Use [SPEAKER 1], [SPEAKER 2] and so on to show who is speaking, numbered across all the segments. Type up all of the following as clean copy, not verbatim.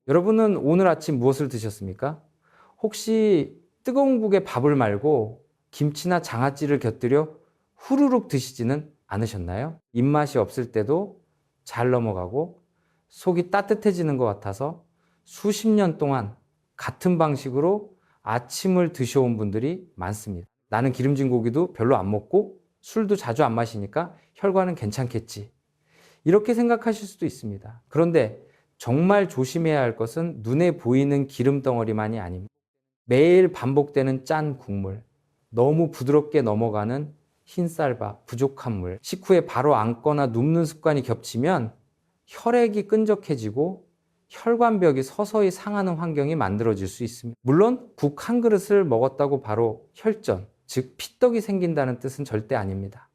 [SPEAKER 1] 여러분은 오늘 아침 무엇을 드셨습니까? 혹시 뜨거운 국에 밥을 말고 김치나 장아찌를 곁들여 후루룩 드시지는 않으셨나요? 입맛이 없을 때도 잘 넘어가고 속이 따뜻해지는 것 같아서 수십 년 동안 같은 방식으로 아침을 드셔온 분들이 많습니다. 나는 기름진 고기도 별로 안 먹고 술도 자주 안 마시니까 혈관은 괜찮겠지. 이렇게 생각하실 수도 있습니다. 그런데 정말 조심해야 할 것은 눈에 보이는 기름 덩어리만이 아닙니다. 매일 반복되는 짠 국물, 너무 부드럽게 넘어가는 흰쌀밥, 부족한 물, 식후에 바로 앉거나 눕는 습관이 겹치면 혈액이 끈적해지고 혈관벽이 서서히 상하는 환경이 만들어질 수 있습니다. 물론 국 한 그릇을 먹었다고 바로 혈전, 즉 피떡이 생긴다는 뜻은 절대 아닙니다.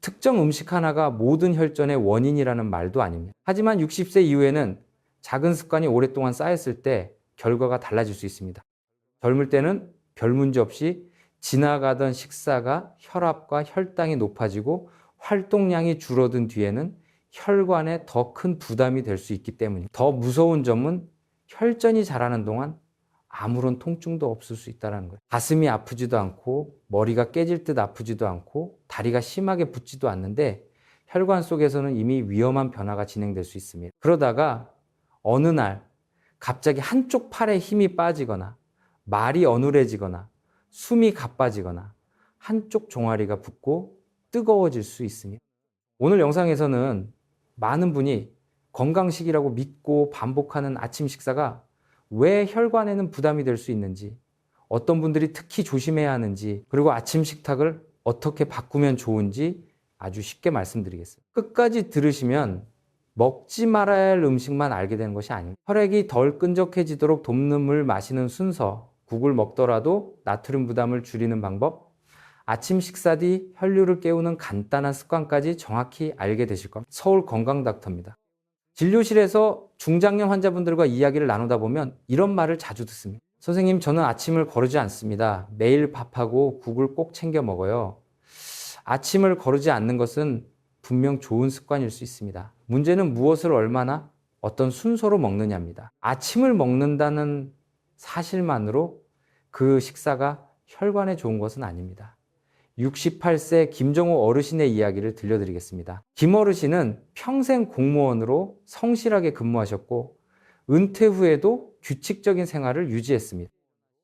[SPEAKER 1] 특정 음식 하나가 모든 혈전의 원인이라는 말도 아닙니다. 하지만 60세 이후에는 작은 습관이 오랫동안 쌓였을 때 결과가 달라질 수 있습니다. 젊을 때는 별 문제 없이 지나가던 식사가 혈압과 혈당이 높아지고 활동량이 줄어든 뒤에는 혈관에 더 큰 부담이 될 수 있기 때문입니다. 더 무서운 점은 혈전이 자라는 동안 아무런 통증도 없을 수 있다는 거예요. 가슴이 아프지도 않고 머리가 깨질 듯 아프지도 않고 다리가 심하게 붓지도 않는데 혈관 속에서는 이미 위험한 변화가 진행될 수 있습니다. 그러다가 어느 날 갑자기 한쪽 팔에 힘이 빠지거나 말이 어눌해지거나 숨이 가빠지거나 한쪽 종아리가 붓고 뜨거워질 수 있습니다. 오늘 영상에서는 많은 분이 건강식이라고 믿고 반복하는 아침 식사가 왜 혈관에는 부담이 될 수 있는지, 어떤 분들이 특히 조심해야 하는지, 그리고 아침 식탁을 어떻게 바꾸면 좋은지 아주 쉽게 말씀드리겠습니다. 끝까지 들으시면 먹지 말아야 할 음식만 알게 되는 것이 아닙니다. 혈액이 덜 끈적해지도록 돕는 물 마시는 순서, 국을 먹더라도 나트륨 부담을 줄이는 방법, 아침 식사 뒤 혈류를 깨우는 간단한 습관까지 정확히 알게 되실 겁니다. 서울 건강닥터입니다. 진료실에서 중장년 환자분들과 이야기를 나누다 보면 이런 말을 자주 듣습니다. 선생님, 저는 아침을 거르지 않습니다. 매일 밥하고 국을 꼭 챙겨 먹어요. 아침을 거르지 않는 것은 분명 좋은 습관일 수 있습니다. 문제는 무엇을 얼마나 어떤 순서로 먹느냐입니다. 아침을 먹는다는 사실만으로 그 식사가 혈관에 좋은 것은 아닙니다. 68세 김정호 어르신의 이야기를 들려드리겠습니다. 김 어르신은 평생 공무원으로 성실하게 근무하셨고 은퇴 후에도 규칙적인 생활을 유지했습니다.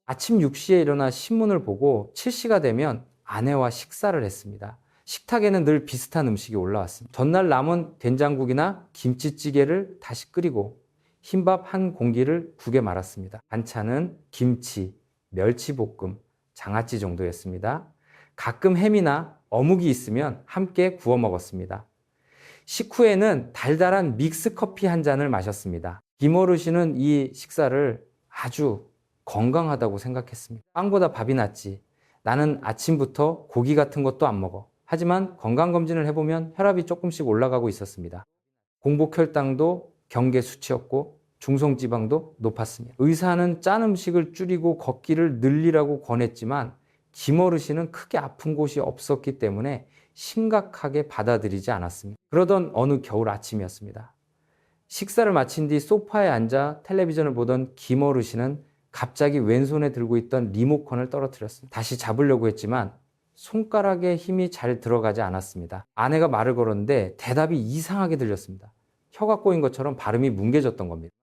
[SPEAKER 1] 아침 6시에 일어나 신문을 보고 7시가 되면 아내와 식사를 했습니다. 식탁에는 늘 비슷한 음식이 올라왔습니다. 전날 남은 된장국이나 김치찌개를 다시 끓이고 흰밥 한 공기를 국에 말았습니다. 반찬은 김치, 멸치볶음, 장아찌 정도였습니다. 가끔 햄이나 어묵이 있으면 함께 구워 먹었습니다. 식후에는 달달한 믹스커피 한 잔을 마셨습니다. 김 어르신은 이 식사를 아주 건강하다고 생각했습니다. 빵보다 밥이 낫지. 나는 아침부터 고기 같은 것도 안 먹어. 하지만 건강검진을 해보면 혈압이 조금씩 올라가고 있었습니다. 공복 혈당도 경계 수치였고 중성지방도 높았습니다. 의사는 짠 음식을 줄이고 걷기를 늘리라고 권했지만 김 어르신은 크게 아픈 곳이 없었기 때문에 심각하게 받아들이지 않았습니다. 그러던 어느 겨울 아침이었습니다. 식사를 마친 뒤 소파에 앉아 텔레비전을 보던 김 어르신은 갑자기 왼손에 들고 있던 리모컨을 떨어뜨렸습니다. 다시 잡으려고 했지만 손가락에 힘이 잘 들어가지 않았습니다. 아내가 말을 걸었는데 대답이 이상하게 들렸습니다. 혀가 꼬인 것처럼 발음이 뭉개졌던 겁니다.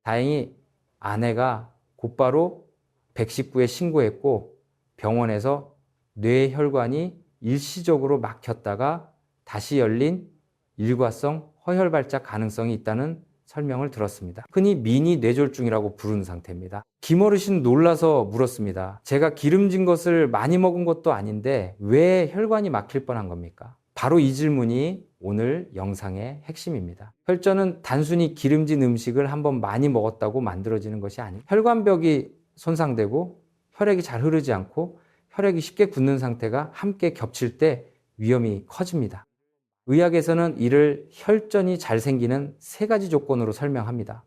[SPEAKER 1] 다행히 아내가 곧바로 119에 신고했고 병원에서 뇌혈관이 일시적으로 막혔다가 다시 열린 일과성 허혈발작 가능성이 있다는 설명을 들었습니다. 흔히 미니 뇌졸중이라고 부르는 상태입니다. 김 어르신 놀라서 물었습니다. 제가 기름진 것을 많이 먹은 것도 아닌데 왜 혈관이 막힐 뻔한 겁니까? 바로 이 질문이 오늘 영상의 핵심입니다. 혈전은 단순히 기름진 음식을 한번 많이 먹었다고 만들어지는 것이 아닙니다. 혈관벽이 손상되고 혈액이 잘 흐르지 않고 혈액이 쉽게 굳는 상태가 함께 겹칠 때 위험이 커집니다. 의학에서는 이를 혈전이 잘 생기는 3가지 조건으로 설명합니다.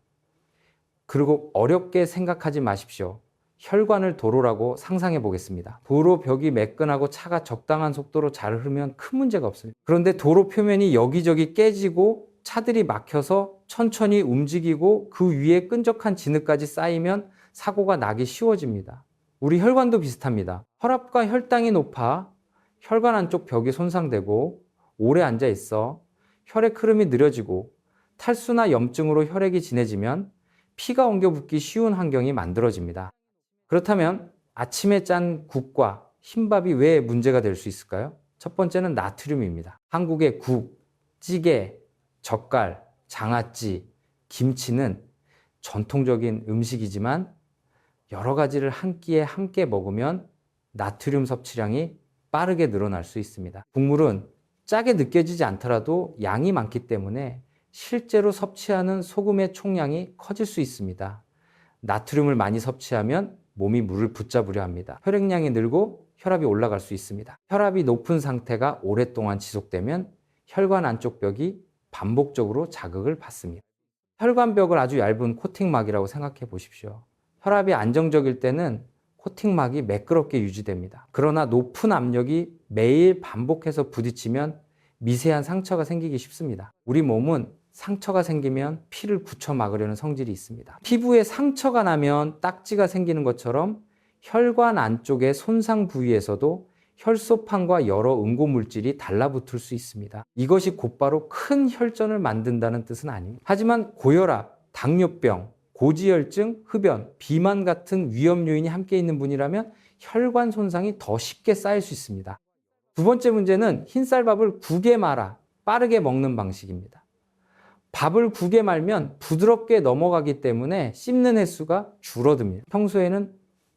[SPEAKER 1] 그리고 어렵게 생각하지 마십시오. 혈관을 도로라고 상상해 보겠습니다. 도로 벽이 매끈하고 차가 적당한 속도로 잘 흐르면 큰 문제가 없습니다. 그런데 도로 표면이 여기저기 깨지고 차들이 막혀서 천천히 움직이고 그 위에 끈적한 진흙까지 쌓이면 사고가 나기 쉬워집니다. 우리 혈관도 비슷합니다. 혈압과 혈당이 높아 혈관 안쪽 벽이 손상되고 오래 앉아 있어 혈액 흐름이 느려지고 탈수나 염증으로 혈액이 진해지면 피가 엉겨 붙기 쉬운 환경이 만들어집니다. 그렇다면 아침에 짠 국과 흰밥이 왜 문제가 될 수 있을까요? 첫 번째는 나트륨입니다. 한국의 국, 찌개, 젓갈, 장아찌, 김치는 전통적인 음식이지만 여러 가지를 한 끼에 함께 먹으면 나트륨 섭취량이 빠르게 늘어날 수 있습니다. 국물은 짜게 느껴지지 않더라도 양이 많기 때문에 실제로 섭취하는 소금의 총량이 커질 수 있습니다. 나트륨을 많이 섭취하면 몸이 물을 붙잡으려 합니다. 혈액량이 늘고 혈압이 올라갈 수 있습니다. 혈압이 높은 상태가 오랫동안 지속되면 혈관 안쪽 벽이 반복적으로 자극을 받습니다. 혈관벽을 아주 얇은 코팅막이라고 생각해 보십시오. 혈압이 안정적일 때는 코팅막이 매끄럽게 유지됩니다. 그러나 높은 압력이 매일 반복해서 부딪히면 미세한 상처가 생기기 쉽습니다. 우리 몸은 상처가 생기면 피를 굳혀 막으려는 성질이 있습니다. 피부에 상처가 나면 딱지가 생기는 것처럼 혈관 안쪽의 손상 부위에서도 혈소판과 여러 응고물질이 달라붙을 수 있습니다. 이것이 곧바로 큰 혈전을 만든다는 뜻은 아닙니다. 하지만 고혈압, 당뇨병, 고지혈증, 흡연, 비만 같은 위험 요인이 함께 있는 분이라면 혈관 손상이 더 쉽게 쌓일 수 있습니다. 두 번째 문제는 흰쌀밥을 국에 말아 빠르게 먹는 방식입니다. 밥을 국에 말면 부드럽게 넘어가기 때문에 씹는 횟수가 줄어듭니다. 평소에는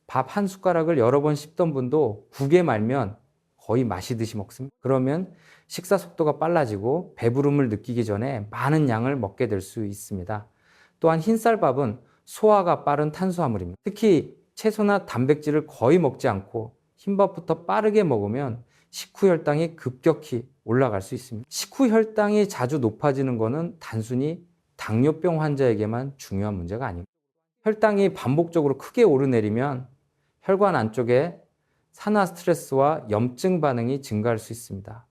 [SPEAKER 1] 밥 한 숟가락을 여러 번 씹던 분도 국에 말면 거의 마시듯이 먹습니다. 그러면 식사 속도가 빨라지고 배부름을 느끼기 전에 많은 양을 먹게 될 수 있습니다. 또한 흰쌀밥은 소화가 빠른 탄수화물입니다. 특히 채소나 단백질을 거의 먹지 않고 흰밥부터 빠르게 먹으면 식후 혈당이 급격히 올라갈 수 있습니다. 식후 혈당이 자주 높아지는 것은 단순히 당뇨병 환자에게만 중요한 문제가 아닙니다. 혈당이 반복적으로 크게 오르내리면 혈관 안쪽에 산화 스트레스와 염증 반응이 증가할 수 있습니다.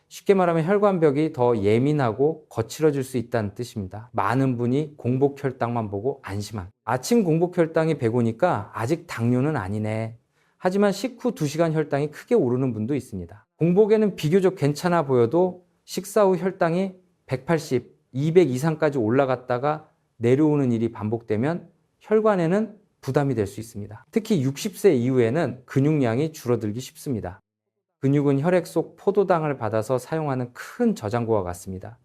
[SPEAKER 1] 쉽게 말하면 혈관벽이 더 예민하고 거칠어질 수 있다는 뜻입니다. 많은 분이 공복 혈당만 보고 안심한. 아침 공복 혈당이 105니까 아직 당뇨는 아니네. 하지만 식후 2시간 혈당이 크게 오르는 분도 있습니다. 공복에는 비교적 괜찮아 보여도 식사 후 혈당이 180, 200 이상까지 올라갔다가 내려오는 일이 반복되면 혈관에는 부담이 될 수 있습니다. 특히 60세 이후에는 근육량이 줄어들기 쉽습니다. 근육은 혈액 속 포도당을 받아서 사용하는 큰 저장고와 같습니다.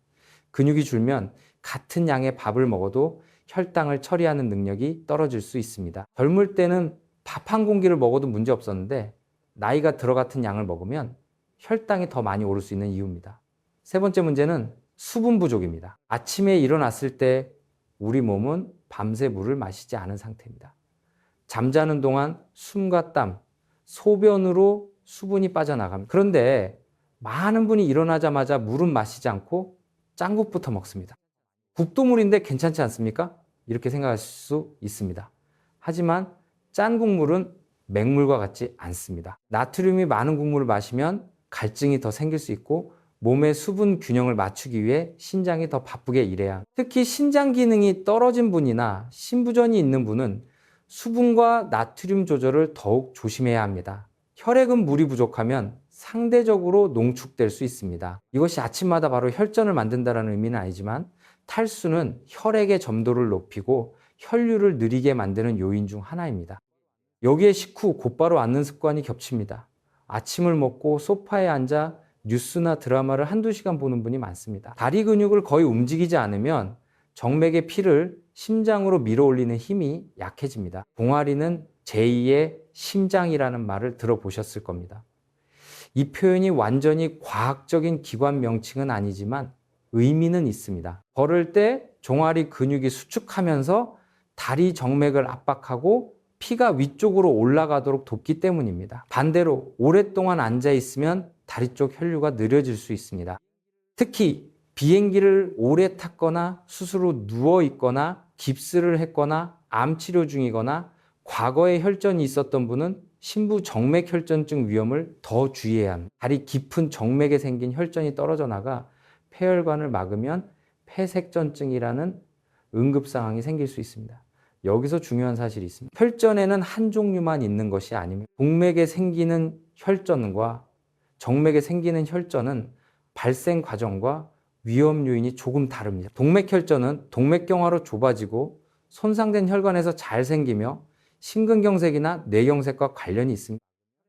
[SPEAKER 1] 근육이 줄면 같은 양의 밥을 먹어도 혈당을 처리하는 능력이 떨어질 수 있습니다. 젊을 때는 밥 한 공기를 먹어도 문제 없었는데 나이가 들어 같은 양을 먹으면 혈당이 더 많이 오를 수 있는 이유입니다. 세 번째 문제는 수분 부족입니다. 아침에 일어났을 때 우리 몸은 밤새 물을 마시지 않은 상태입니다. 잠자는 동안 숨과 땀, 소변으로 수분이 빠져나갑니다. 그런데 많은 분이 일어나자마자 물은 마시지 않고 짠국부터 먹습니다. 국도 물인데 괜찮지 않습니까? 이렇게 생각할 수 있습니다. 하지만 짠 국물은 맹물과 같지 않습니다. 나트륨이 많은 국물을 마시면 갈증이 더 생길 수 있고 몸의 수분 균형을 맞추기 위해 신장이 더 바쁘게 일해야 합니다. 특히 신장 기능이 떨어진 분이나 신부전이 있는 분은 수분과 나트륨 조절을 더욱 조심해야 합니다. 혈액은 물이 부족하면 상대적으로 농축될 수 있습니다. 이것이 아침마다 바로 혈전을 만든다는 의미는 아니지만 탈수는 혈액의 점도를 높이고 혈류를 느리게 만드는 요인 중 하나입니다. 여기에 식후 곧바로 앉는 습관이 겹칩니다. 아침을 먹고 소파에 앉아 뉴스나 드라마를 한두 시간 보는 분이 많습니다. 다리 근육을 거의 움직이지 않으면 정맥의 피를 심장으로 밀어올리는 힘이 약해집니다. 동아리는 제2의 심장이라는 말을 들어보셨을 겁니다. 이 표현이 완전히 과학적인 기관 명칭은 아니지만 의미는 있습니다. 걸을 때 종아리 근육이 수축하면서 다리 정맥을 압박하고 피가 위쪽으로 올라가도록 돕기 때문입니다. 반대로 오랫동안 앉아 있으면 다리 쪽 혈류가 느려질 수 있습니다. 특히 비행기를 오래 탔거나 스스로 누워 있거나 깁스를 했거나 암 치료 중이거나 과거에 혈전이 있었던 분은 심부 정맥 혈전증 위험을 더 주의해야 합니다. 다리 깊은 정맥에 생긴 혈전이 떨어져 나가 폐혈관을 막으면 폐색전증이라는 응급상황이 생길 수 있습니다. 여기서 중요한 사실이 있습니다. 혈전에는 한 종류만 있는 것이 아닙니다. 동맥에 생기는 혈전과 정맥에 생기는 혈전은 발생 과정과 위험 요인이 조금 다릅니다. 동맥혈전은 동맥경화로 좁아지고 손상된 혈관에서 잘 생기며 심근경색이나 뇌경색과 관련이 있습니다.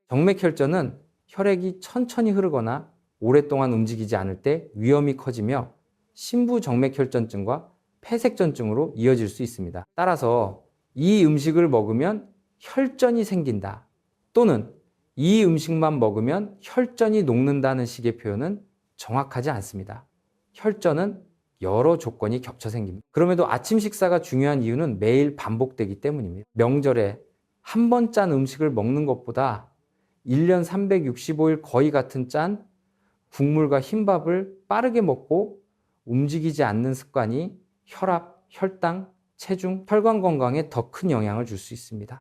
[SPEAKER 1] 정맥혈전은 혈액이 천천히 흐르거나 오랫동안 움직이지 않을 때 위험이 커지며 심부정맥혈전증과 폐색전증으로 이어질 수 있습니다. 따라서 이 음식을 먹으면 혈전이 생긴다 또는 이 음식만 먹으면 혈전이 녹는다는 식의 표현은 정확하지 않습니다. 혈전은 여러 조건이 겹쳐 생깁니다. 그럼에도 아침 식사가 중요한 이유는 매일 반복되기 때문입니다. 명절에 한 번 짠 음식을 먹는 것보다 1년 365일 거의 같은 짠 국물과 흰밥을 빠르게 먹고 움직이지 않는 습관이 혈압, 혈당, 체중, 혈관 건강에 더 큰 영향을 줄 수 있습니다.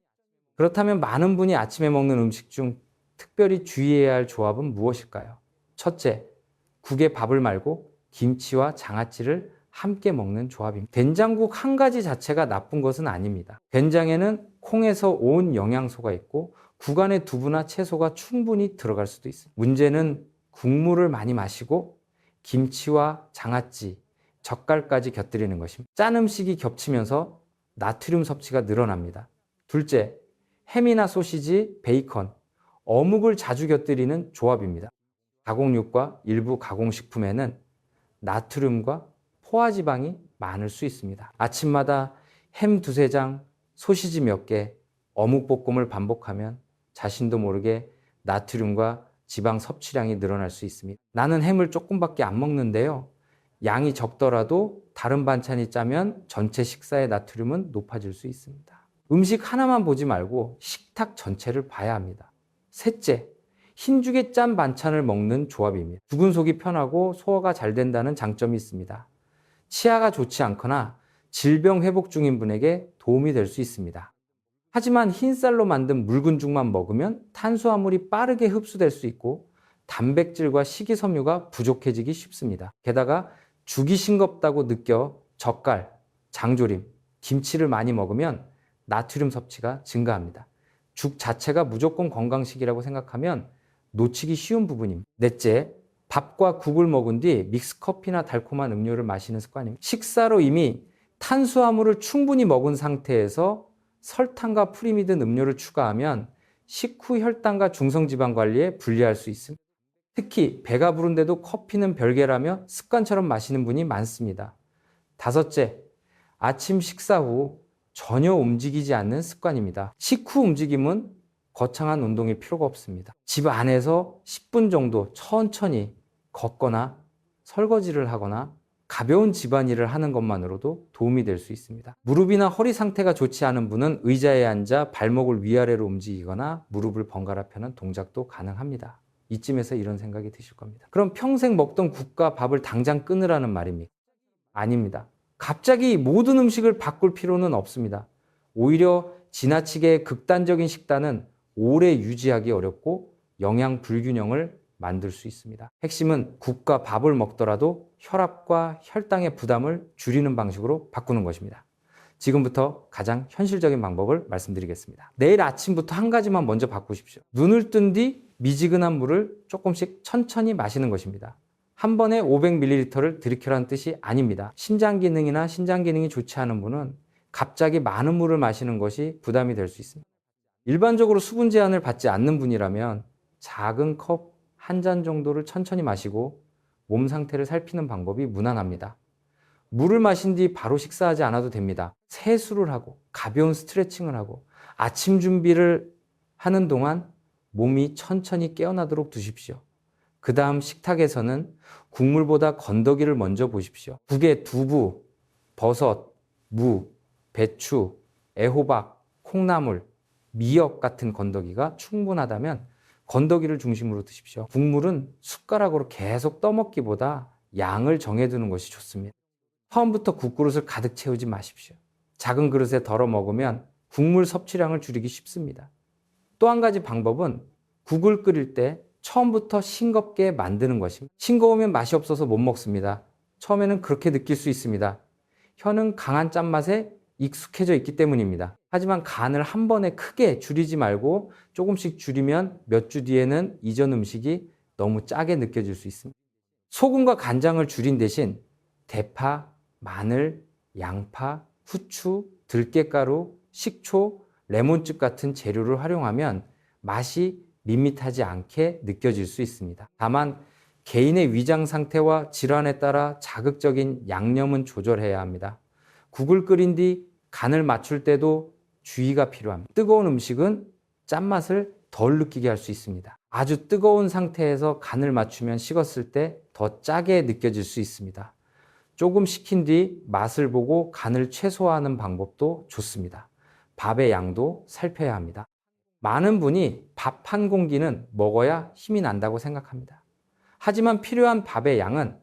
[SPEAKER 1] 그렇다면 많은 분이 아침에 먹는 음식 중 특별히 주의해야 할 조합은 무엇일까요? 첫째, 국에 밥을 말고 김치와 장아찌를 함께 먹는 조합입니다. 된장국 한 가지 자체가 나쁜 것은 아닙니다. 된장에는 콩에서 온 영양소가 있고 국 안에 두부나 채소가 충분히 들어갈 수도 있습니다. 문제는 국물을 많이 마시고 김치와 장아찌, 젓갈까지 곁들이는 것입니다. 짠 음식이 겹치면서 나트륨 섭취가 늘어납니다. 둘째, 햄이나 소시지, 베이컨, 어묵을 자주 곁들이는 조합입니다. 가공육과 일부 가공식품에는 나트륨과 포화지방이 많을 수 있습니다. 아침마다 햄 두세 장, 소시지 몇 개, 어묵볶음을 반복하면 자신도 모르게 나트륨과 지방 섭취량이 늘어날 수 있습니다. 나는 햄을 조금밖에 안 먹는데요. 양이 적더라도 다른 반찬이 짜면 전체 식사의 나트륨은 높아질 수 있습니다. 음식 하나만 보지 말고 식탁 전체를 봐야 합니다. 셋째, 흰죽에 짠 반찬을 먹는 조합입니다. 죽은 속이 편하고 소화가 잘 된다는 장점이 있습니다. 치아가 좋지 않거나 질병 회복 중인 분에게 도움이 될 수 있습니다. 하지만 흰쌀로 만든 묽은 죽만 먹으면 탄수화물이 빠르게 흡수될 수 있고 단백질과 식이섬유가 부족해지기 쉽습니다. 게다가 죽이 싱겁다고 느껴 젓갈, 장조림, 김치를 많이 먹으면 나트륨 섭취가 증가합니다. 죽 자체가 무조건 건강식이라고 생각하면 놓치기 쉬운 부분입니다. 넷째, 밥과 국을 먹은 뒤 믹스커피나 달콤한 음료를 마시는 습관입니다. 식사로 이미 탄수화물을 충분히 먹은 상태에서 설탕과 풀이 든 음료를 추가하면 식후 혈당과 중성지방 관리에 불리할 수 있습니다. 특히 배가 부른데도 커피는 별개라며 습관처럼 마시는 분이 많습니다. 다섯째, 아침 식사 후 전혀 움직이지 않는 습관입니다. 식후 움직임은 거창한 운동이 필요가 없습니다. 집 안에서 10분 정도 천천히 걷거나 설거지를 하거나 가벼운 집안일을 하는 것만으로도 도움이 될 수 있습니다. 무릎이나 허리 상태가 좋지 않은 분은 의자에 앉아 발목을 위아래로 움직이거나 무릎을 번갈아 펴는 동작도 가능합니다. 이쯤에서 이런 생각이 드실 겁니다. 그럼 평생 먹던 국과 밥을 당장 끊으라는 말입니까? 아닙니다. 갑자기 모든 음식을 바꿀 필요는 없습니다. 오히려 지나치게 극단적인 식단은 오래 유지하기 어렵고 영양 불균형을 만들 수 있습니다. 핵심은 국과 밥을 먹더라도 혈압과 혈당의 부담을 줄이는 방식으로 바꾸는 것입니다. 지금부터 가장 현실적인 방법을 말씀드리겠습니다. 내일 아침부터 한 가지만 먼저 바꾸십시오. 눈을 뜬 뒤 미지근한 물을 조금씩 천천히 마시는 것입니다. 한 번에 500ml를 들이켜라는 뜻이 아닙니다. 심장 기능이나 신장 기능이 좋지 않은 분은 갑자기 많은 물을 마시는 것이 부담이 될 수 있습니다. 일반적으로 수분 제한을 받지 않는 분이라면 작은 컵 한 잔 정도를 천천히 마시고 몸 상태를 살피는 방법이 무난합니다. 물을 마신 뒤 바로 식사하지 않아도 됩니다. 세수를 하고 가벼운 스트레칭을 하고 아침 준비를 하는 동안 몸이 천천히 깨어나도록 두십시오. 그 다음 식탁에서는 국물보다 건더기를 먼저 보십시오. 국에 두부, 버섯, 무, 배추, 애호박, 콩나물, 미역 같은 건더기가 충분하다면 건더기를 중심으로 드십시오. 국물은 숟가락으로 계속 떠먹기보다 양을 정해두는 것이 좋습니다. 처음부터 국그릇을 가득 채우지 마십시오. 작은 그릇에 덜어 먹으면 국물 섭취량을 줄이기 쉽습니다. 또 한 가지 방법은 국을 끓일 때 처음부터 싱겁게 만드는 것입니다. 싱거우면 맛이 없어서 못 먹습니다. 처음에는 그렇게 느낄 수 있습니다. 혀는 강한 짠맛에 익숙해져 있기 때문입니다. 하지만 간을 한 번에 크게 줄이지 말고 조금씩 줄이면 몇 주 뒤에는 이전 음식이 너무 짜게 느껴질 수 있습니다. 소금과 간장을 줄인 대신 대파, 마늘, 양파, 후추, 들깨가루, 식초, 레몬즙 같은 재료를 활용하면 맛이 밋밋하지 않게 느껴질 수 있습니다. 다만 개인의 위장 상태와 질환에 따라 자극적인 양념은 조절해야 합니다. 국을 끓인 뒤 간을 맞출 때도 주의가 필요합니다. 뜨거운 음식은 짠맛을 덜 느끼게 할 수 있습니다. 아주 뜨거운 상태에서 간을 맞추면 식었을 때 더 짜게 느껴질 수 있습니다. 조금 식힌 뒤 맛을 보고 간을 최소화하는 방법도 좋습니다. 밥의 양도 살펴야 합니다. 많은 분이 밥 한 공기는 먹어야 힘이 난다고 생각합니다. 하지만 필요한 밥의 양은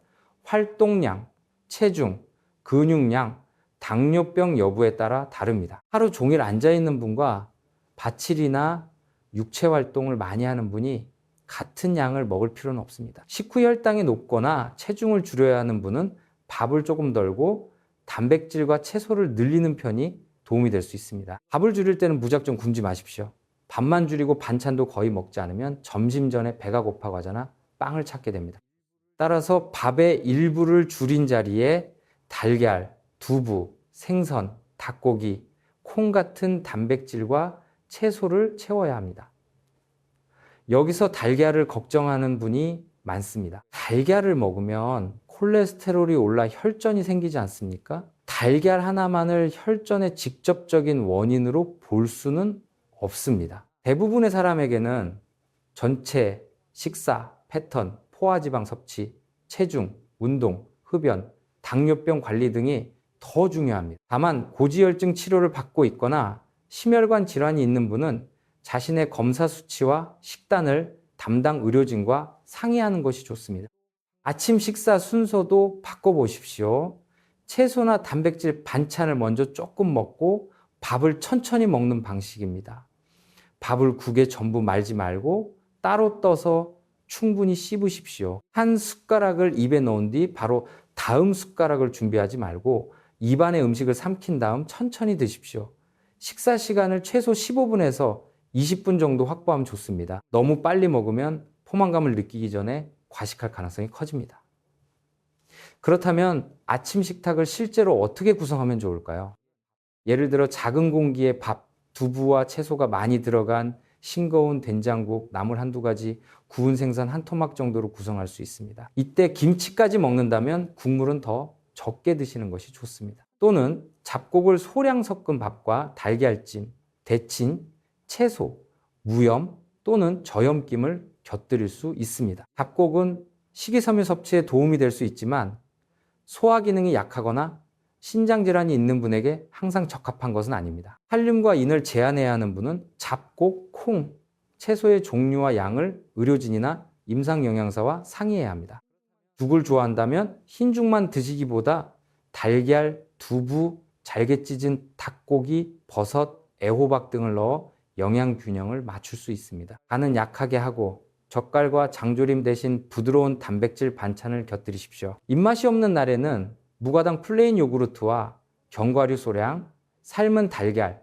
[SPEAKER 1] 활동량, 체중, 근육량, 당뇨병 여부에 따라 다릅니다. 하루 종일 앉아있는 분과 바칠이나 육체 활동을 많이 하는 분이 같은 양을 먹을 필요는 없습니다. 식후 혈당이 높거나 체중을 줄여야 하는 분은 밥을 조금 덜고 단백질과 채소를 늘리는 편이 도움이 될 수 있습니다. 밥을 줄일 때는 무작정 굶지 마십시오. 밥만 줄이고 반찬도 거의 먹지 않으면 점심 전에 배가 고파가거나 빵을 찾게 됩니다. 따라서 밥의 일부를 줄인 자리에 달걀, 두부, 생선, 닭고기, 콩 같은 단백질과 채소를 채워야 합니다. 여기서 달걀을 걱정하는 분이 많습니다. 달걀을 먹으면 콜레스테롤이 올라 혈전이 생기지 않습니까? 달걀 하나만을 혈전의 직접적인 원인으로 볼 수는 없습니다. 대부분의 사람에게는 전체 식사, 패턴, 포화지방 섭취, 체중, 운동, 흡연, 당뇨병 관리 등이 더 중요합니다. 다만 고지혈증 치료를 받고 있거나 심혈관 질환이 있는 분은 자신의 검사 수치와 식단을 담당 의료진과 상의하는 것이 좋습니다. 아침 식사 순서도 바꿔보십시오. 채소나 단백질 반찬을 먼저 조금 먹고 밥을 천천히 먹는 방식입니다. 밥을 국에 전부 말지 말고 따로 떠서 충분히 씹으십시오. 한 숟가락을 입에 넣은 뒤 바로 다음 숟가락을 준비하지 말고 입안에 음식을 삼킨 다음 천천히 드십시오. 식사 시간을 최소 15분에서 20분 정도 확보하면 좋습니다. 너무 빨리 먹으면 포만감을 느끼기 전에 과식할 가능성이 커집니다. 그렇다면 아침 식탁을 실제로 어떻게 구성하면 좋을까요? 예를 들어 작은 공기에 밥, 두부와 채소가 많이 들어간 싱거운 된장국, 나물 한두 가지, 구운 생선 한 토막 정도로 구성할 수 있습니다. 이때 김치까지 먹는다면 국물은 더 적게 드시는 것이 좋습니다. 또는 잡곡을 소량 섞은 밥과 달걀찜, 데친 채소, 무염 또는 저염김을 곁들일 수 있습니다. 잡곡은 식이섬유 섭취에 도움이 될 수 있지만 소화 기능이 약하거나 신장 질환이 있는 분에게 항상 적합한 것은 아닙니다. 칼륨과 인을 제한해야 하는 분은 잡곡, 콩, 채소의 종류와 양을 의료진이나 임상영양사와 상의해야 합니다. 죽을 좋아한다면 흰죽만 드시기보다 달걀, 두부, 잘게 찢은 닭고기, 버섯, 애호박 등을 넣어 영양 균형을 맞출 수 있습니다. 간은 약하게 하고 젓갈과 장조림 대신 부드러운 단백질 반찬을 곁들이십시오. 입맛이 없는 날에는 무가당 플레인 요구르트와 견과류 소량, 삶은 달걀,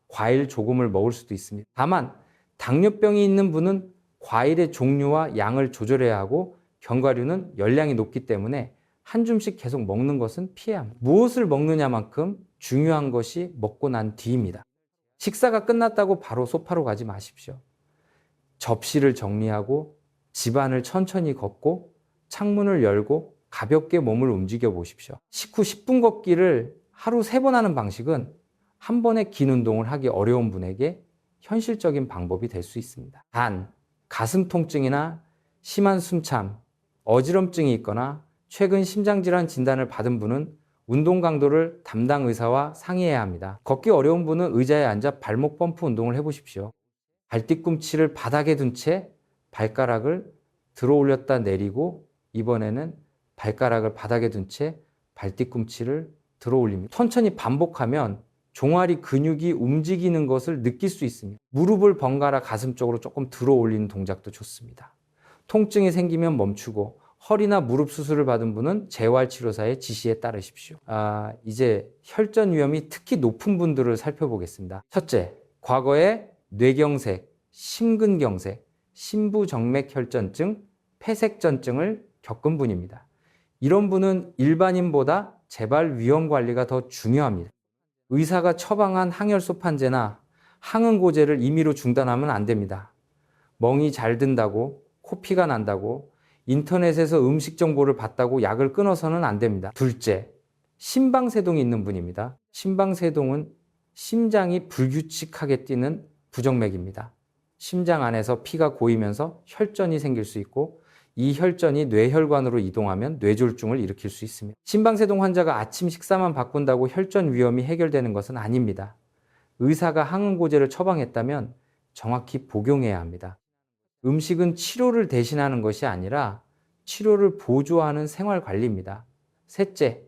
[SPEAKER 1] 과일 조금을 먹을 수도 있습니다. 다만 당뇨병이 있는 분은 과일의 종류와 양을 조절해야 하고 견과류는 열량이 높기 때문에 한 줌씩 계속 먹는 것은 피해야 합니다. 무엇을 먹느냐만큼 중요한 것이 먹고 난 뒤입니다. 식사가 끝났다고 바로 소파로 가지 마십시오. 접시를 정리하고 집안을 천천히 걷고 창문을 열고 가볍게 몸을 움직여 보십시오. 식후 10분 걷기를 하루 3번 하는 방식은 한 번에 긴 운동을 하기 어려운 분에게 현실적인 방법이 될 수 있습니다. 단, 가슴 통증이나 심한 숨참, 어지럼증이 있거나 최근 심장질환 진단을 받은 분은 운동 강도를 담당 의사와 상의해야 합니다. 걷기 어려운 분은 의자에 앉아 발목 펌프 운동을 해보십시오. 발뒤꿈치를 바닥에 둔 채 발가락을 들어 올렸다 내리고 이번에는 발가락을 바닥에 둔 채 발뒤꿈치를 들어 올립니다. 천천히 반복하면 종아리 근육이 움직이는 것을 느낄 수 있습니다. 무릎을 번갈아 가슴 쪽으로 조금 들어 올리는 동작도 좋습니다. 통증이 생기면 멈추고 허리나 무릎 수술을 받은 분은 재활치료사의 지시에 따르십시오. 이제 혈전 위험이 특히 높은 분들을 살펴보겠습니다. 첫째, 과거에 뇌경색, 심근경색, 심부정맥혈전증, 폐색전증을 겪은 분입니다. 이런 분은 일반인보다 재발 위험 관리가 더 중요합니다. 의사가 처방한 항혈소판제나 항응고제를 임의로 중단하면 안 됩니다. 멍이 잘 든다고, 코피가 난다고, 인터넷에서 음식 정보를 봤다고 약을 끊어서는 안 됩니다. 둘째, 심방세동이 있는 분입니다. 심방세동은 심장이 불규칙하게 뛰는 부정맥입니다. 심장 안에서 피가 고이면서 혈전이 생길 수 있고 이 혈전이 뇌혈관으로 이동하면 뇌졸중을 일으킬 수 있습니다. 심방세동 환자가 아침 식사만 바꾼다고 혈전 위험이 해결되는 것은 아닙니다. 의사가 항응고제를 처방했다면 정확히 복용해야 합니다. 음식은 치료를 대신하는 것이 아니라 치료를 보조하는 생활관리입니다. 셋째,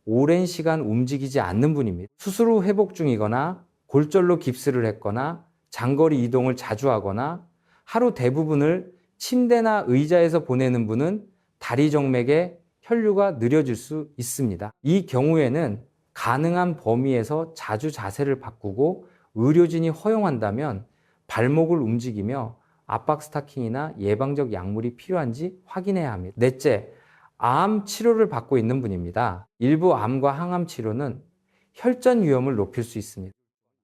[SPEAKER 1] 오랜 시간 움직이지 않는 분입니다. 수술 후 회복 중이거나 골절로 깁스를 했거나 장거리 이동을 자주 하거나 하루 대부분을 침대나 의자에서 보내는 분은 다리 정맥의 혈류가 느려질 수 있습니다. 이 경우에는 가능한 범위에서 자주 자세를 바꾸고 의료진이 허용한다면 발목을 움직이며 압박 스타킹이나 예방적 약물이 필요한지 확인해야 합니다. 넷째, 암 치료를 받고 있는 분입니다. 일부 암과 항암 치료는 혈전 위험을 높일 수 있습니다.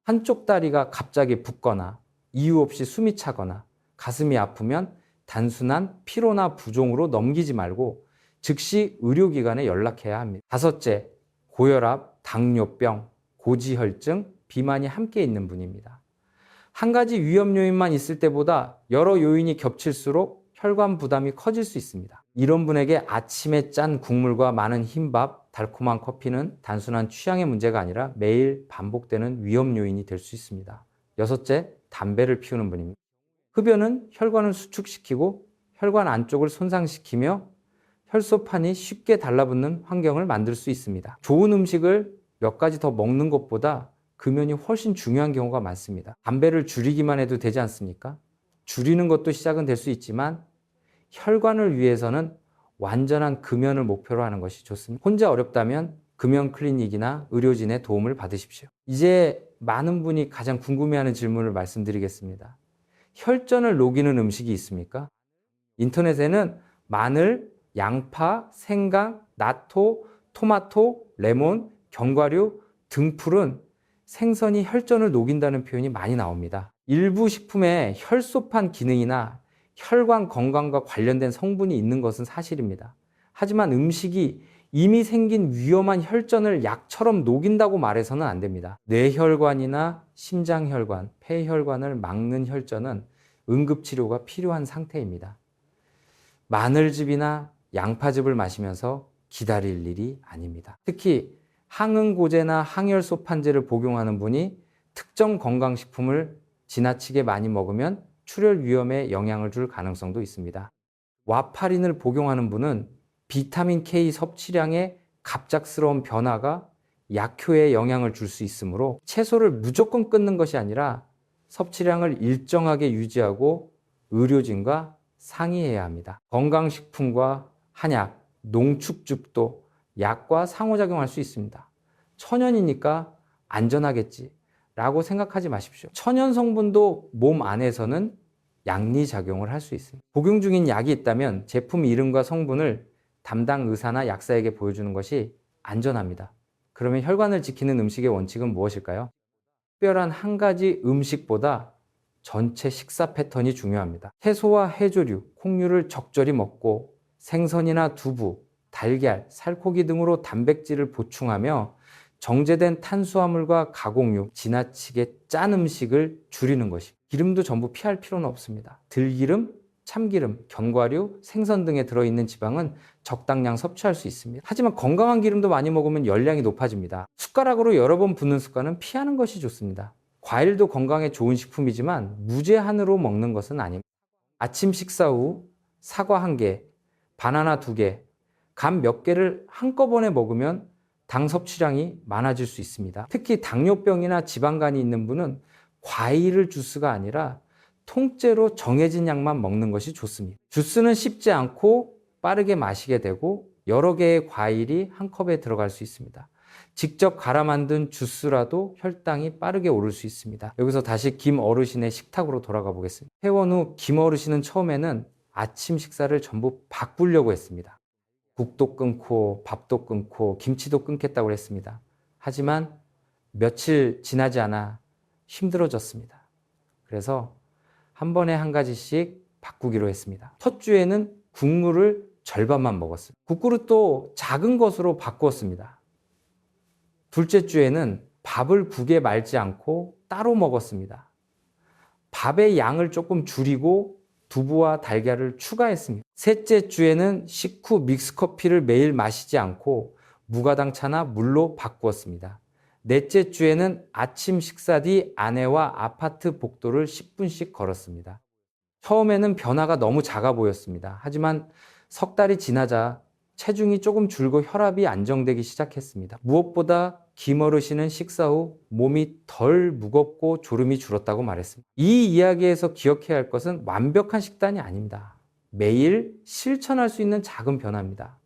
[SPEAKER 1] 한쪽 다리가 갑자기 붓거나 이유 없이 숨이 차거나 가슴이 아프면 단순한 피로나 부종으로 넘기지 말고 즉시 의료기관에 연락해야 합니다. 다섯째, 고혈압, 당뇨병, 고지혈증, 비만이 함께 있는 분입니다. 한 가지 위험 요인만 있을 때보다 여러 요인이 겹칠수록 혈관 부담이 커질 수 있습니다. 이런 분에게 아침에 짠 국물과 많은 흰밥, 달콤한 커피는 단순한 취향의 문제가 아니라 매일 반복되는 위험 요인이 될 수 있습니다. 여섯째, 담배를 피우는 분입니다. 흡연은 혈관을 수축시키고 혈관 안쪽을 손상시키며 혈소판이 쉽게 달라붙는 환경을 만들 수 있습니다. 좋은 음식을 몇 가지 더 먹는 것보다 금연이 훨씬 중요한 경우가 많습니다. 담배를 줄이기만 해도 되지 않습니까? 줄이는 것도 시작은 될 수 있지만 혈관을 위해서는 완전한 금연을 목표로 하는 것이 좋습니다. 혼자 어렵다면 금연 클리닉이나 의료진의 도움을 받으십시오. 이제 많은 분이 가장 궁금해하는 질문을 말씀드리겠습니다. 혈전을 녹이는 음식이 있습니까? 인터넷에는 마늘, 양파, 생강, 나토, 토마토, 레몬, 견과류, 등풀은 생선이 혈전을 녹인다는 표현이 많이 나옵니다. 일부 식품에 혈소판 기능이나 혈관 건강과 관련된 성분이 있는 것은 사실입니다. 하지만 음식이 이미 생긴 위험한 혈전을 약처럼 녹인다고 말해서는 안 됩니다. 뇌혈관이나 심장혈관, 폐혈관을 막는 혈전은 응급치료가 필요한 상태입니다. 마늘즙이나 양파즙을 마시면서 기다릴 일이 아닙니다. 특히 항응고제나 항혈소판제를 복용하는 분이 특정 건강식품을 지나치게 많이 먹으면 출혈 위험에 영향을 줄 가능성도 있습니다. 와파린을 복용하는 분은 비타민 K 섭취량의 갑작스러운 변화가 약효에 영향을 줄 수 있으므로 채소를 무조건 끊는 것이 아니라 섭취량을 일정하게 유지하고 의료진과 상의해야 합니다. 건강식품과 한약, 농축즙도 약과 상호작용할 수 있습니다. 천연이니까 안전하겠지 라고 생각하지 마십시오. 천연 성분도 몸 안에서는 양리작용을 할 수 있습니다. 복용 중인 약이 있다면 제품 이름과 성분을 담당 의사나 약사에게 보여주는 것이 안전합니다. 그러면 혈관을 지키는 음식의 원칙은 무엇일까요? 특별한 한 가지 음식보다 전체 식사 패턴이 중요합니다. 채소와 해조류, 콩류를 적절히 먹고 생선이나 두부, 달걀, 살코기 등으로 단백질을 보충하며 정제된 탄수화물과 가공육, 지나치게 짠 음식을 줄이는 것입니다. 기름도 전부 피할 필요는 없습니다. 들기름, 참기름, 견과류, 생선 등에 들어있는 지방은 적당량 섭취할 수 있습니다. 하지만 건강한 기름도 많이 먹으면 열량이 높아집니다. 숟가락으로 여러 번 붓는 습관은 피하는 것이 좋습니다. 과일도 건강에 좋은 식품이지만 무제한으로 먹는 것은 아닙니다. 아침 식사 후 사과 1개, 바나나 2개, 감 몇 개를 한꺼번에 먹으면 당 섭취량이 많아질 수 있습니다. 특히 당뇨병이나 지방간이 있는 분은 과일을 주스가 아니라 통째로 정해진 양만 먹는 것이 좋습니다. 주스는 씹지 않고 빠르게 마시게 되고 여러 개의 과일이 한 컵에 들어갈 수 있습니다. 직접 갈아 만든 주스라도 혈당이 빠르게 오를 수 있습니다. 여기서 다시 김 어르신의 식탁으로 돌아가 보겠습니다. 퇴원 후 김 어르신은 처음에는 아침 식사를 전부 바꾸려고 했습니다. 국도 끊고 밥도 끊고 김치도 끊겠다고 했습니다. 하지만 며칠 지나지 않아 힘들어졌습니다. 그래서 한 번에 한 가지씩 바꾸기로 했습니다. 첫 주에는 국물을 절반만 먹었습니다. 국그릇도 작은 것으로 바꾸었습니다. 둘째 주에는 밥을 국에 말지 않고 따로 먹었습니다. 밥의 양을 조금 줄이고 두부와 달걀을 추가했습니다. 셋째 주에는 식후 믹스커피를 매일 마시지 않고 무가당차나 물로 바꾸었습니다. 넷째 주에는 아침 식사 뒤 아내와 아파트 복도를 10분씩 걸었습니다. 처음에는 변화가 너무 작아 보였습니다. 하지만 석 달이 지나자 체중이 조금 줄고 혈압이 안정되기 시작했습니다. 무엇보다 김 어르신은 식사 후 몸이 덜 무겁고 졸음이 줄었다고 말했습니다. 이 이야기에서 기억해야 할 것은 완벽한 식단이 아닙니다. 매일 실천할 수 있는 작은 변화입니다.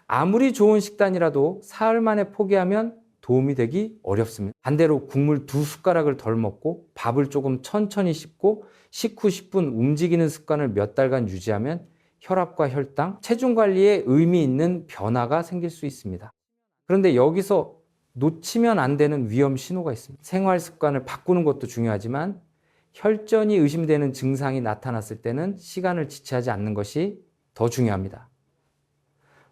[SPEAKER 1] 아무리 좋은 식단이라도 사흘 만에 포기하면 도움이 되기 어렵습니다. 반대로 국물 2숟가락을 덜 먹고 밥을 조금 천천히 씹고 식후 10분 움직이는 습관을 몇 달간 유지하면 혈압과 혈당, 체중 관리에 의미 있는 변화가 생길 수 있습니다. 그런데 여기서 놓치면 안 되는 위험 신호가 있습니다. 생활 습관을 바꾸는 것도 중요하지만 혈전이 의심되는 증상이 나타났을 때는 시간을 지체하지 않는 것이 더 중요합니다.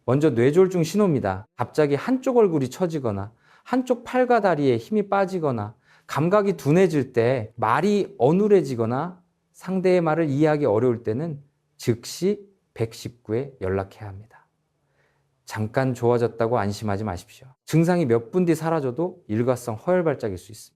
[SPEAKER 1] 먼저 뇌졸중 신호입니다. 갑자기 한쪽 얼굴이 처지거나 한쪽 팔과 다리에 힘이 빠지거나 감각이 둔해질 때 말이 어눌해지거나 상대의 말을 이해하기 어려울 때는 즉시 119에 연락해야 합니다. 잠깐 좋아졌다고 안심하지 마십시오. 증상이 몇 분 뒤 사라져도 일과성 허혈 발작일 수 있습니다.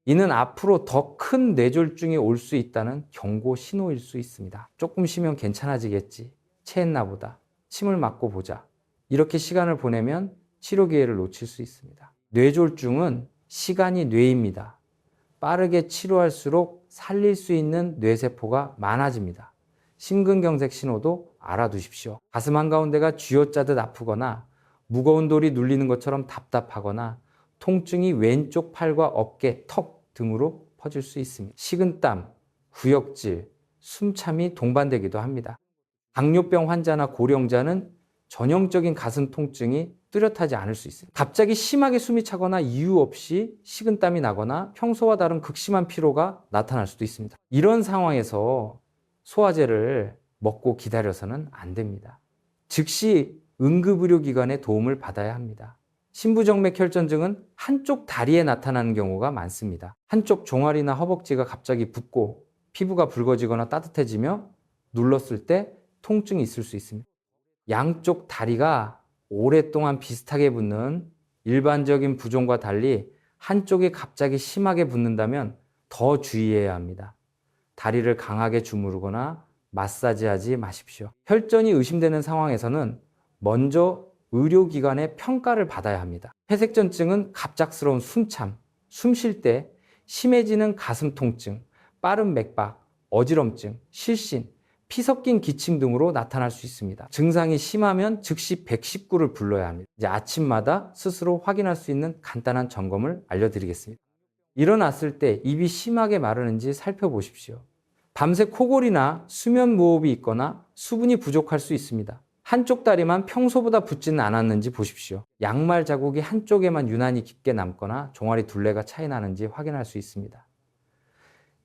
[SPEAKER 1] 이는 앞으로 더 큰 뇌졸중이 올 수 있다는 경고 신호일 수 있습니다. 조금 쉬면 괜찮아지겠지. 체했나 보다. 침을 맞고 보자. 이렇게 시간을 보내면 치료 기회를 놓칠 수 있습니다. 뇌졸중은 시간이 뇌입니다. 빠르게 치료할수록 살릴 수 있는 뇌세포가 많아집니다. 심근경색 신호도 알아두십시오. 가슴 한가운데가 쥐어짜듯 아프거나 무거운 돌이 눌리는 것처럼 답답하거나 통증이 왼쪽 팔과 어깨, 턱 등으로 퍼질 수 있습니다. 식은땀, 구역질, 숨참이 동반되기도 합니다. 당뇨병 환자나 고령자는 전형적인 가슴 통증이 뚜렷하지 않을 수 있습니다. 갑자기 심하게 숨이 차거나 이유 없이 식은땀이 나거나 평소와 다른 극심한 피로가 나타날 수도 있습니다. 이런 상황에서 소화제를 먹고 기다려서는 안 됩니다. 즉시 응급의료기관의 도움을 받아야 합니다. 심부정맥 혈전증은 한쪽 다리에 나타나는 경우가 많습니다. 한쪽 종아리나 허벅지가 갑자기 붓고 피부가 붉어지거나 따뜻해지며 눌렀을 때 통증이 있을 수 있습니다. 양쪽 다리가 오랫동안 비슷하게 붓는 일반적인 부종과 달리 한쪽이 갑자기 심하게 붓는다면 더 주의해야 합니다. 다리를 강하게 주무르거나 마사지하지 마십시오. 혈전이 의심되는 상황에서는 먼저 의료기관의 평가를 받아야 합니다. 회색전증은 갑작스러운 숨참, 숨 쉴 때 심해지는 가슴 통증, 빠른 맥박, 어지럼증, 실신, 피 섞인 기침 등으로 나타날 수 있습니다. 증상이 심하면 즉시 119를 불러야 합니다. 이제 아침마다 스스로 확인할 수 있는 간단한 점검을 알려드리겠습니다. 일어났을 때 입이 심하게 마르는지 살펴보십시오. 밤새 코골이나 수면 무호흡이 있거나 수분이 부족할 수 있습니다. 한쪽 다리만 평소보다 붓지는 않았는지 보십시오. 양말 자국이 한쪽에만 유난히 깊게 남거나 종아리 둘레가 차이 나는지 확인할 수 있습니다.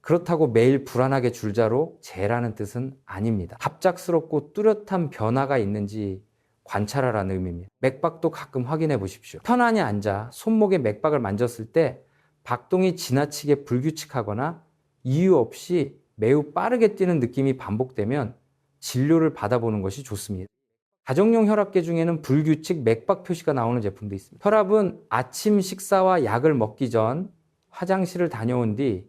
[SPEAKER 1] 그렇다고 매일 불안하게 줄자로 재라는 뜻은 아닙니다. 갑작스럽고 뚜렷한 변화가 있는지 관찰하라는 의미입니다. 맥박도 가끔 확인해 보십시오. 편안히 앉아 손목에 맥박을 만졌을 때 박동이 지나치게 불규칙하거나 이유 없이 매우 빠르게 뛰는 느낌이 반복되면 진료를 받아보는 것이 좋습니다. 가정용 혈압계 중에는 불규칙 맥박 표시가 나오는 제품도 있습니다. 혈압은 아침 식사와 약을 먹기 전 화장실을 다녀온 뒤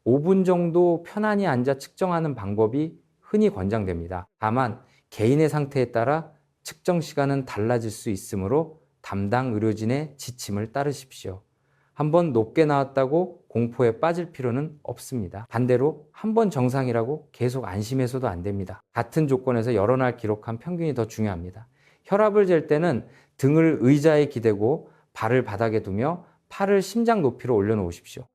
[SPEAKER 1] 5분 정도 편안히 앉아 측정하는 방법이 흔히 권장됩니다. 다만 개인의 상태에 따라 측정 시간은 달라질 수 있으므로 담당 의료진의 지침을 따르십시오. 한번 높게 나왔다고 공포에 빠질 필요는 없습니다. 반대로 한번 정상이라고 계속 안심해서도 안 됩니다. 같은 조건에서 여러 날 기록한 평균이 더 중요합니다. 혈압을 잴 때는 등을 의자에 기대고 발을 바닥에 두며 팔을 심장 높이로 올려놓으십시오.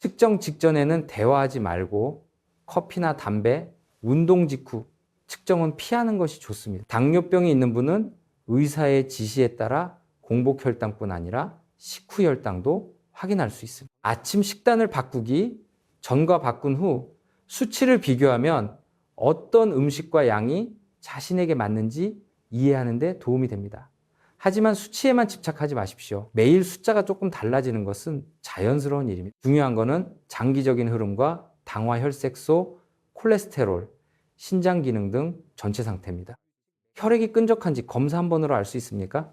[SPEAKER 1] 측정 직전에는 대화하지 말고 커피나 담배, 운동 직후 측정은 피하는 것이 좋습니다. 당뇨병이 있는 분은 의사의 지시에 따라 공복 혈당뿐 아니라 식후 혈당도 확인할 수 있습니다. 아침 식단을 바꾸기 전과 바꾼 후 수치를 비교하면 어떤 음식과 양이 자신에게 맞는지 이해하는 데 도움이 됩니다. 하지만 수치에만 집착하지 마십시오. 매일 숫자가 조금 달라지는 것은 자연스러운 일입니다. 중요한 것은 장기적인 흐름과 당화 혈색소, 콜레스테롤, 신장 기능 등 전체 상태입니다. 혈액이 끈적한지 검사 한 번으로 알 수 있습니까?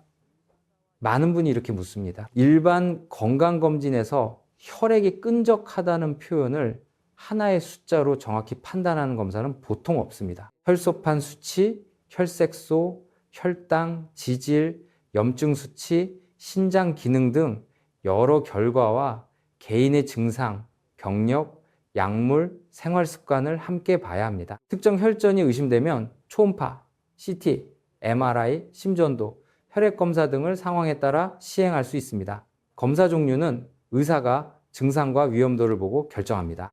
[SPEAKER 1] 많은 분이 이렇게 묻습니다. 일반 건강검진에서 혈액이 끈적하다는 표현을 하나의 숫자로 정확히 판단하는 검사는 보통 없습니다. 혈소판 수치, 혈색소, 혈당, 지질, 염증 수치, 신장 기능 등 여러 결과와 개인의 증상, 병력, 약물, 생활 습관을 함께 봐야 합니다. 특정 혈전이 의심되면 초음파, CT, MRI, 심전도, 혈액 검사 등을 상황에 따라 시행할 수 있습니다. 검사 종류는 의사가 증상과 위험도를 보고 결정합니다.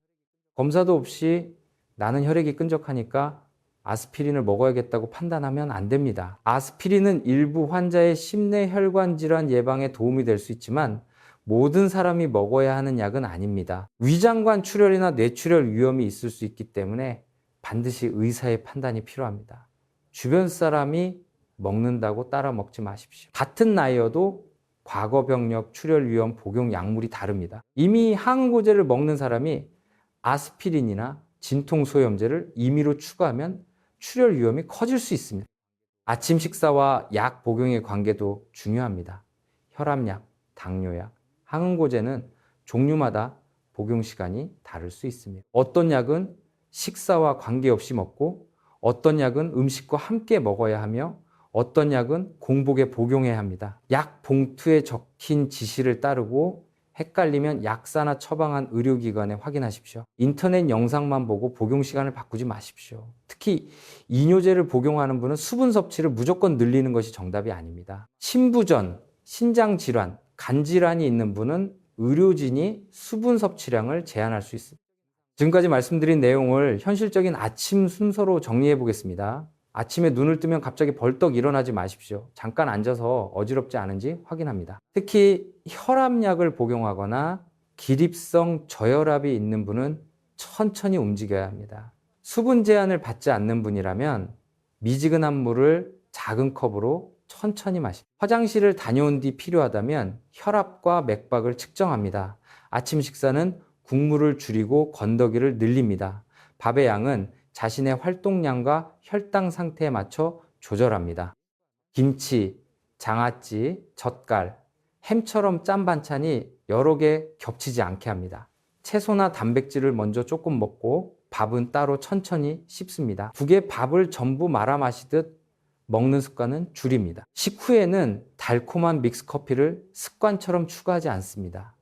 [SPEAKER 1] 검사도 없이 나는 혈액이 끈적하니까 아스피린을 먹어야겠다고 판단하면 안 됩니다. 아스피린은 일부 환자의 심내 혈관 질환 예방에 도움이 될 수 있지만 모든 사람이 먹어야 하는 약은 아닙니다. 위장관 출혈이나 뇌출혈 위험이 있을 수 있기 때문에 반드시 의사의 판단이 필요합니다. 주변 사람이 먹는다고 따라 먹지 마십시오. 같은 나이여도 과거 병력, 출혈 위험, 복용 약물이 다릅니다. 이미 항응고제를 먹는 사람이 아스피린이나 진통소염제를 임의로 추가하면 출혈 위험이 커질 수 있습니다. 아침 식사와 약 복용의 관계도 중요합니다. 혈압약, 당뇨약, 항응고제는 종류마다 복용 시간이 다를 수 있습니다. 어떤 약은 식사와 관계없이 먹고 어떤 약은 음식과 함께 먹어야 하며 어떤 약은 공복에 복용해야 합니다. 약 봉투에 적힌 지시를 따르고 헷갈리면 약사나 처방한 의료기관에 확인하십시오. 인터넷 영상만 보고 복용 시간을 바꾸지 마십시오. 특히 이뇨제를 복용하는 분은 수분 섭취를 무조건 늘리는 것이 정답이 아닙니다. 신부전, 신장질환, 간질환이 있는 분은 의료진이 수분 섭취량을 제한할 수 있습니다. 지금까지 말씀드린 내용을 현실적인 아침 순서로 정리해 보겠습니다. 아침에 눈을 뜨면 갑자기 벌떡 일어나지 마십시오. 잠깐 앉아서 어지럽지 않은지 확인합니다. 특히 혈압약을 복용하거나 기립성 저혈압이 있는 분은 천천히 움직여야 합니다. 수분 제한을 받지 않는 분이라면 미지근한 물을 작은 컵으로 천천히 마십시오. 화장실을 다녀온 뒤 필요하다면 혈압과 맥박을 측정합니다. 아침 식사는 국물을 줄이고 건더기를 늘립니다. 밥의 양은 자신의 활동량과 혈당 상태에 맞춰 조절합니다. 김치, 장아찌, 젓갈, 햄처럼 짠 반찬이 여러 개 겹치지 않게 합니다. 채소나 단백질을 먼저 조금 먹고 밥은 따로 천천히 씹습니다. 국에 밥을 전부 말아 마시듯 먹는 습관은 줄입니다. 식후에는 달콤한 믹스커피를 습관처럼 추가하지 않습니다.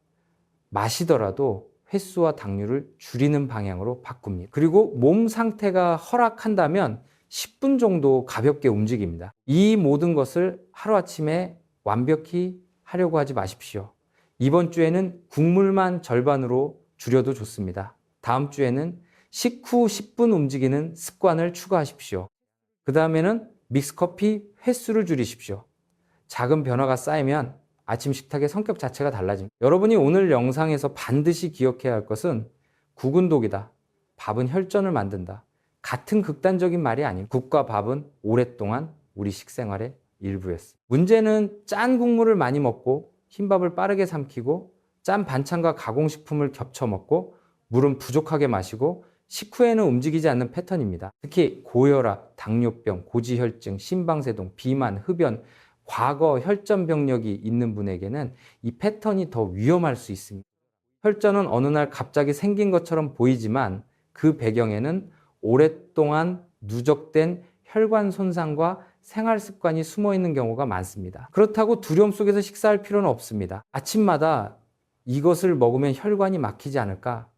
[SPEAKER 1] 마시더라도 횟수와 당류를 줄이는 방향으로 바꿉니다. 그리고 몸 상태가 허락한다면 10분 정도 가볍게 움직입니다. 이 모든 것을 하루아침에 완벽히 하려고 하지 마십시오. 이번 주에는 국물만 절반으로 줄여도 좋습니다. 다음 주에는 식후 10분 움직이는 습관을 추가하십시오. 그 다음에는 믹스커피 횟수를 줄이십시오. 작은 변화가 쌓이면 아침 식탁의 성격 자체가 달라집니다. 여러분이 오늘 영상에서 반드시 기억해야 할 것은 국은 독이다. 밥은 혈전을 만든다. 같은 극단적인 말이 아닙니다. 국과 밥은 오랫동안 우리 식생활의 일부였습니다. 문제는 짠 국물을 많이 먹고 흰밥을 빠르게 삼키고 짠 반찬과 가공식품을 겹쳐 먹고 물은 부족하게 마시고 식후에는 움직이지 않는 패턴입니다. 특히 고혈압, 당뇨병, 고지혈증, 심방세동, 비만, 흡연, 과거 혈전 병력이 있는 분에게는 이 패턴이 더 위험할 수 있습니다. 혈전은 어느 날 갑자기 생긴 것처럼 보이지만 그 배경에는 오랫동안 누적된 혈관 손상과 생활 습관이 숨어 있는 경우가 많습니다. 그렇다고 두려움 속에서 식사할 필요는 없습니다. 아침마다 이것을 먹으면 혈관이 막히지 않을까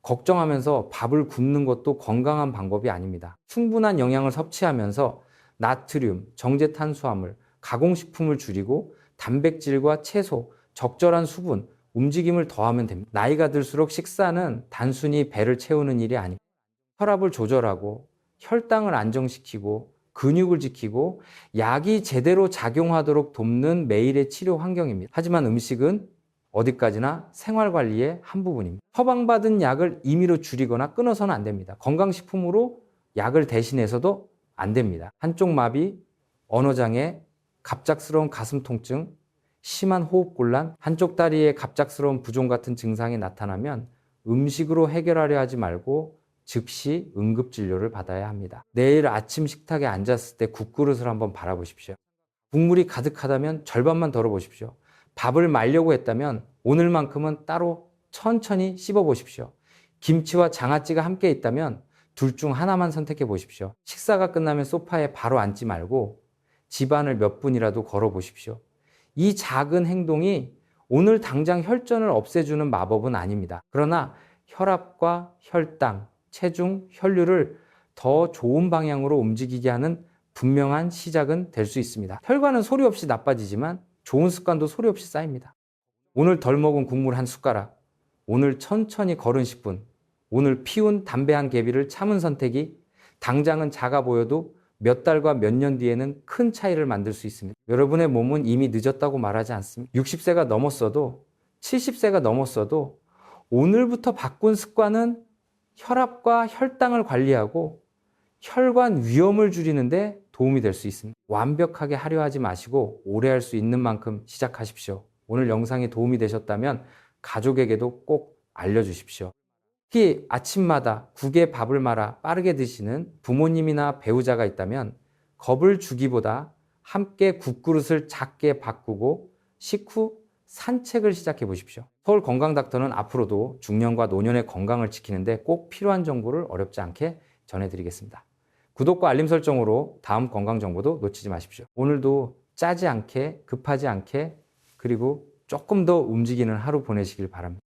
[SPEAKER 1] 걱정하면서 밥을 굶는 것도 건강한 방법이 아닙니다. 충분한 영양을 섭취하면서 나트륨, 정제 탄수화물, 가공식품을 줄이고 단백질과 채소, 적절한 수분, 움직임을 더하면 됩니다. 나이가 들수록 식사는 단순히 배를 채우는 일이 아닙니다. 혈압을 조절하고 혈당을 안정시키고 근육을 지키고 약이 제대로 작용하도록 돕는 매일의 치료 환경입니다. 하지만 음식은 어디까지나 생활관리의 한 부분입니다. 처방받은 약을 임의로 줄이거나 끊어서는 안 됩니다. 건강식품으로 약을 대신해서도 안 됩니다. 한쪽 마비, 언어장애, 갑작스러운 가슴 통증, 심한 호흡곤란, 한쪽 다리에 갑작스러운 부종 같은 증상이 나타나면 음식으로 해결하려 하지 말고 즉시 응급진료를 받아야 합니다. 내일 아침 식탁에 앉았을 때 국그릇을 한번 바라보십시오. 국물이 가득하다면 절반만 덜어보십시오. 밥을 말려고 했다면 오늘만큼은 따로 천천히 씹어보십시오. 김치와 장아찌가 함께 있다면 둘 중 하나만 선택해 보십시오. 식사가 끝나면 소파에 바로 앉지 말고 집안을 몇 분이라도 걸어보십시오. 이 작은 행동이 오늘 당장 혈전을 없애주는 마법은 아닙니다. 그러나 혈압과 혈당, 체중, 혈류를 더 좋은 방향으로 움직이게 하는 분명한 시작은 될 수 있습니다. 혈관은 소리 없이 나빠지지만 좋은 습관도 소리 없이 쌓입니다. 오늘 덜 먹은 국물 한 숟가락, 오늘 천천히 걸은 10분, 오늘 피운 담배 한 개비를 참은 선택이 당장은 작아 보여도 몇 달과 몇 년 뒤에는 큰 차이를 만들 수 있습니다. 여러분의 몸은 이미 늦었다고 말하지 않습니다. 60세가 넘었어도 70세가 넘었어도 오늘부터 바꾼 습관은 혈압과 혈당을 관리하고 혈관 위험을 줄이는데 도움이 될 수 있습니다. 완벽하게 하려 하지 마시고 오래 할 수 있는 만큼 시작하십시오. 오늘 영상이 도움이 되셨다면 가족에게도 꼭 알려주십시오. 특히 아침마다 국에 밥을 말아 빠르게 드시는 부모님이나 배우자가 있다면 겁을 주기보다 함께 국그릇을 작게 바꾸고 식후 산책을 시작해 보십시오. 서울건강닥터는 앞으로도 중년과 노년의 건강을 지키는데 꼭 필요한 정보를 어렵지 않게 전해드리겠습니다. 구독과 알림 설정으로 다음 건강 정보도 놓치지 마십시오. 오늘도 짜지 않게, 급하지 않게, 그리고 조금 더 움직이는 하루 보내시길 바랍니다.